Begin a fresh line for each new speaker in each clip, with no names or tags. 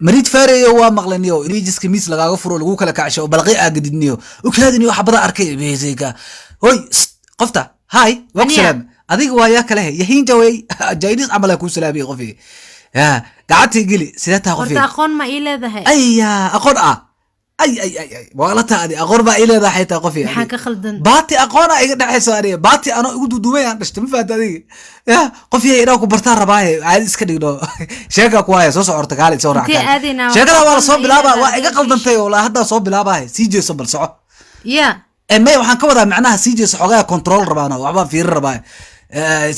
مريد فاري هو مغلنيو ريجس كميس لغا فرو لغو كلا كعشو بلقي اقدنيو وكادنيو حبدا اركي بيزيكا هوي قفتا هاي وقسلام اديق وايا كله يهين جوي جايدس عملا كو سلامي قفي يا قعدتي قلي سيدتها قفي
horta aqoon ma ii leedahay
ايا اقون اي والله ادي اقون با الى حيتا قفي
maxaa ka khaldan
باتي اقون اي دحيسو ادي باتي انا ugu duduway aan dhashto ma faadadi ya qofiyay ina ku bartaan rabaaye caadi iska dhigno sheeka ku haya soo socorta kaali soo raacay sheekada waa soo bilaaba waa iga qaldantay oo la hadda soo bilaabay sii jeeso bal soco
ya
may waxaan ka wadaa macnaha sii jeeso xogaa control rabaana waxba fiir rabaa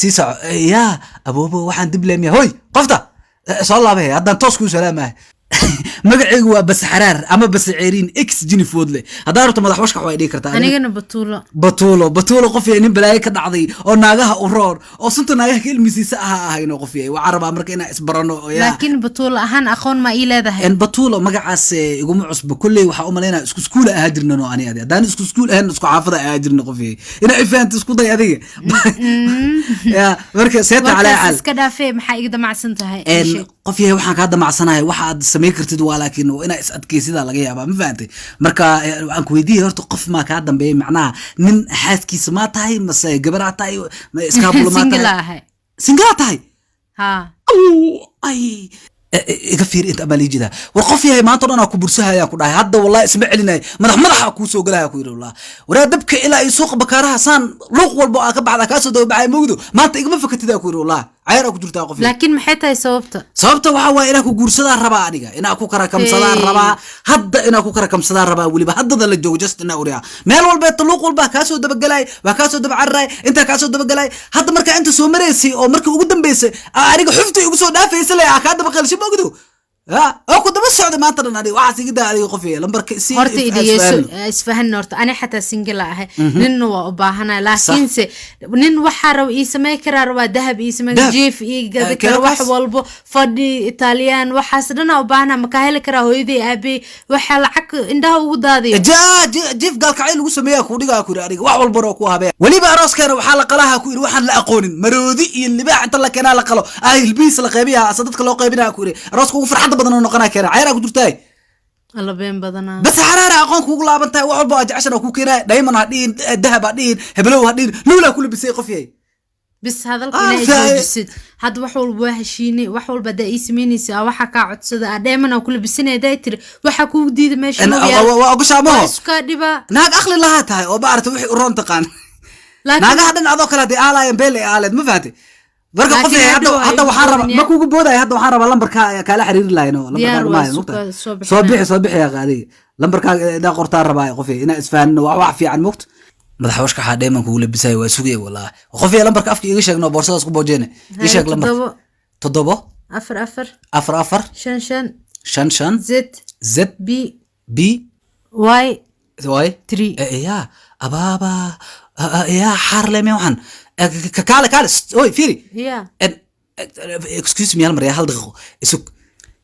sii soco ya aboobo waxaan dib leeyahay hoy qofta soo laabay haddaan toos ku salaamahay magacaygu waa bas xaraar ama bas ceeriin x jinifoodle hadaa rabto madax washka way dhigi kartaa
anigana
batuulo qof nin balaayo ka dhacday oo naagaha u roor oo sunta naagaha ka ilmisiisa ahayno qof waa caraba marka inaa isbarano
laakiin batuulo ahaan aqoon ma ii leedahay
en batuulo magacaas iguma cusbo kullee waxa u maleynaa isku iskuul ah jirnano ani adi hadaan isku iskuul ahaan isku xaafada ah jirno qof ina ifaan isku day adiga ya marka seeta calaa
iska dhaafay maxaa iga damacsan tahay
qof waxaan ka damacsanahay waxa samee kartid waa laakiin ina is adkeysida laga yaabaa ma fahamtay marka aan ku weydiiyay horta qof ma ka dambeeyay macnaha nin xaaskiisa ma tahay mase gabar tahay iska bulmaatay single tahay
ha
ay iga fiir inta abalijida war qof yahay maanta dhan ku bursahaya ku dhahay hadda wallahi isma celinay madaxa ku soo galaya ku yiri wallahi waraa dabka ilaa ay suuq bakaaraha saan luuq walba ka baxda ka soo dawbacay mugdo maanta igama fakatida ku yiri wallahi عيرك جرتها قفي
لكن محيتها
صوبته وحوا إنا كو جرسدا ربا أنيقا إنا كو كرا كم صدار ربا هدا إنا كو كرا كم صدار ربا ولي بهدا ذا اللي جست إنا أوريا مال والبيت طلوق والبا كاسو دب الجلاي وكاسو دب عراي أنت كاسو دب الجلاي هدا مركا أنت سومريسي أو مركا وقدم بيس أنيقا حفتي يقصو دافع يسلي أكاد بقال شيء موجودو أكو دب السعود ما ترى نادي واحد كده عليه قفي لما بركسي
هرتي إدي إسفهن نورت أنا حتى سنجلا هاي ننو أباهنا لكن نن وحرو إسمه كرر وذهب إسمه جيف كرر وحولبو فدي إيطاليان وحسدنا أباهنا مكاهل كرهو يدي أبي وحلعك عندها وضادي
جيف قال كعيل وسميه كودي كوري وحول بروكو هبه ولي بأراس كان وحلق لها كوري وحن لا أقول مرودي اللي بعت الله كنا لقلو البيس لقيبيها صدقك لو قيبنا كوري راسكو فرحت بدنا نقنا كنا عيرك جرتاي
الله بين بدنا
بس حرارة أقون كوك لابنتاي وحول بواج عشان أكو كنا دايما هدين الذهب هدين هبلو هدين لولا كل بسيقه فيه
بس هذا الكلام جسد هذا وحول وحشيني وحول بدأ يسميني سوا وحكا عدسدا دايما أكل بالسنة دايتر وحكو جديد ماشي
أنا وأقول شامو
سكادبا
ناق أخلي لها تاي وبعرف وحي قرون تقان ناق هذا عضو كلا دي آلا ينبيلي آلا ما فاتي بركة قفي هذا وحرب ما كوك بودا هذا وحرب لمبر كلا حرير الله إنه لمبر صبح يا غادي لمبر دا قرطار رباي قفي هنا إسفان وعفي عن مقت madaxwashka waxa dheeman ku labisay waa sugay wallahi qofiya lambarka afka iga sheegno boorsadaas ku boojene ii sheeg lambar 7 4 5 Z B Y 3 ya ababa ya harleme waxan kale oy fiiri excuse me almar ya hal daqiiqo isuk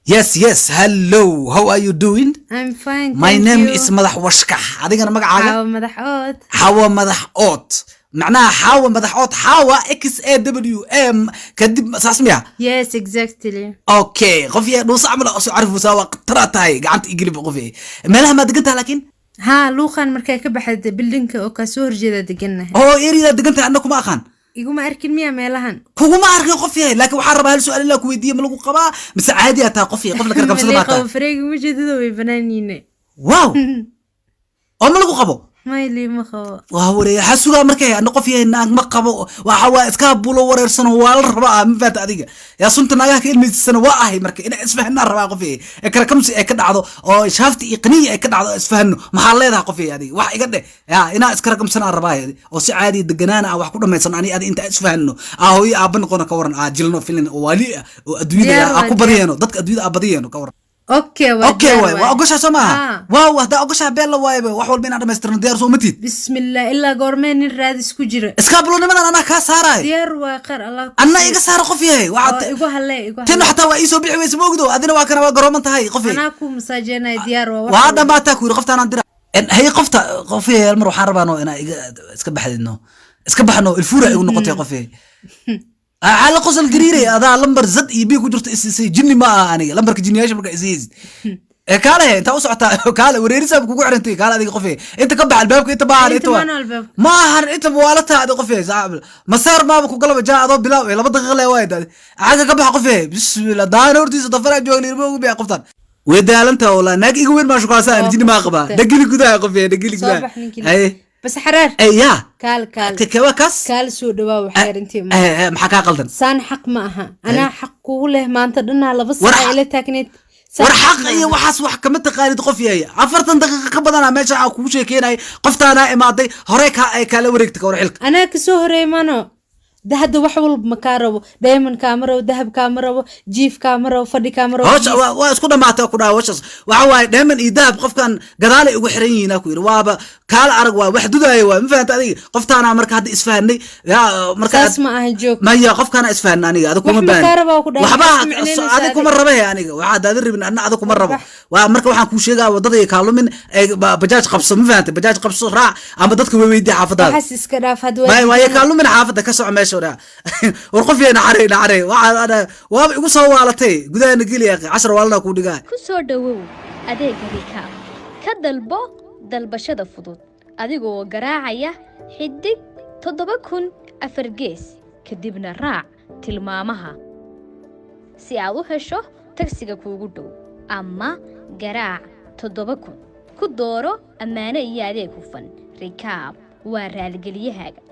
Yes, hello, how are you doing?
I'm fine,
My name is مدح وشكح أديك أنا مقعد حوا مدح أوت معناها حوا مدح أوت حوا XAWM كدب اسمها
Yes, exactly
أوكي غفية نوص عمل أعرف مساواة قطراتاي قعدت يقلب غفية مالها ما دقنتها لكن
ها لوخان مركا كبحد بلدنك أو كسور جدا دقنها
إيري دقنتها أنكم ما أخان
iguma arkin miya meelahan
kuma arkin qof yahay laakiin waxa rabaa hal su'aal la ku weydiiyo ma lagu qabaa mise caadi ah qof yahay qof la karkamsada ma
tahay fareegi wajidada way banaanine
wow oo ma lagu qabo
mayli ma qabo
waa wareey xasuga markay aan qof yahay naag ma qabo waxa waa iska bulo wareersan waa la rabaa ma faat adiga ya sunta naagaha ka ilmiisana waa ahay marka ina isfahanna rabaa qof yahay karkamsi ay ka dhacdo oo shaafti iqniya ay ka dhacdo isfahanno maxaa leedahay qof yahay adiga wax iga dheh ya ina iska karkamsana rabaa oo si caadi deganaan wax ku dhamaysan ani adi inta isfahanno hooyo aaban qoona ka waran jilno filin oo wali oo adduunyada ku badiyano dadka adduunyada badiyano ka waran اوكي واي واقشها سماها واو هذا اقشها بيلا واي وحول بين ادم استرن ديار سو متيد
بسم الله الا غورمين الراد اسكو جيره
اسكابلو نمد انا كا ساراي
ديار واقر الله
انا ايغا سار قفيه وعد
ايغو هله
تن حتى وا ايسو بخي ويس موغدو ادنا وا كان وا غرومن تahay قفيه
انا كو مساجينا ديار
وهذا ما تاكو قفتا انا دير هي قفتا قفيه المر waxaan rabaano ina iska baxdino iska baxno الفوره ay u noqotay qofee على قصة القريري هذا لمبر زد يبي كجرت إسي جني ما أنا لمبر كجنياش مركز إزيز كاله أنت أوسعت كاله وريرسا بكوكو عرنتي كاله هذه قفيه أنت كبح الباب أنت باهر أنت ما هر أنت بوالتها هذه قفيه زعبل مسار ما بكو قلب جاء ضب بلا ولا بدك غلا وايد عاقة كبح قفيه بسم الله دانور تيجي تفرع جواني ربو بيع قفتان ويدا أنت والله ناقي وين ما شو قاسان جني ما قبا دقيلي كذا قفيه دقيلي كذا
أي بس حرار
أي يا
كال
كواكس
كال سود وحير أنتي
محكا قلدن
سان حق معها أنا حق كوله ما أنت دنا لبس عائلة تكنيت
ورحق إيه وحاس وحكمة تقاليد قفية عفرتن دقيقة كبدنا ماشي على كل شيء كيناي قفتنا إمادي هريك كلا وريكتك ورحلك
أنا كسهري مانو ده هذا وحول بمكارو دايما كاميرا وذهب كاميرا جيف كاميرا وفدي كاميرا
هوش واسكودا ما تاكودا وشس وحواي دايما يذهب قفكان قدالي ugu xiran yihiin ku yiri waaba kaala arag waa wax dudayo waa ma fahantaa adiga qoftaana marka hadda isfahanay yaa marka
asma ah joog
ma ya qofkana isfahanay aniga adiga kuma baan waxba adiga kuma rabay aniga waxa aad rabin anna adiga kuma rabo waa marka waxaan ku sheegaa wadada ay kaalumin bajaaj qabso ma fahantaa bajaaj qabso raac ama dadka way weydii xaafadaada
waxaas iska dhaaf hadwa
ما يكلمون حافظة كسر عماش ولا ورقفي نعري وأنا وأبي قصة والتي قدام نقول يا أخي 10 والله كودي قاعد
كسر دوو أديك ريكاب كدلبو دلبشة فضوط أديكو قراعية حدك تضبكن أفرجيس كدبنا الراع تلمامها سيادو هشو تكسيك كوجدو أما قراع تضبكن كدورو أمانة ياديكو فن ريكاب ورالقليهاga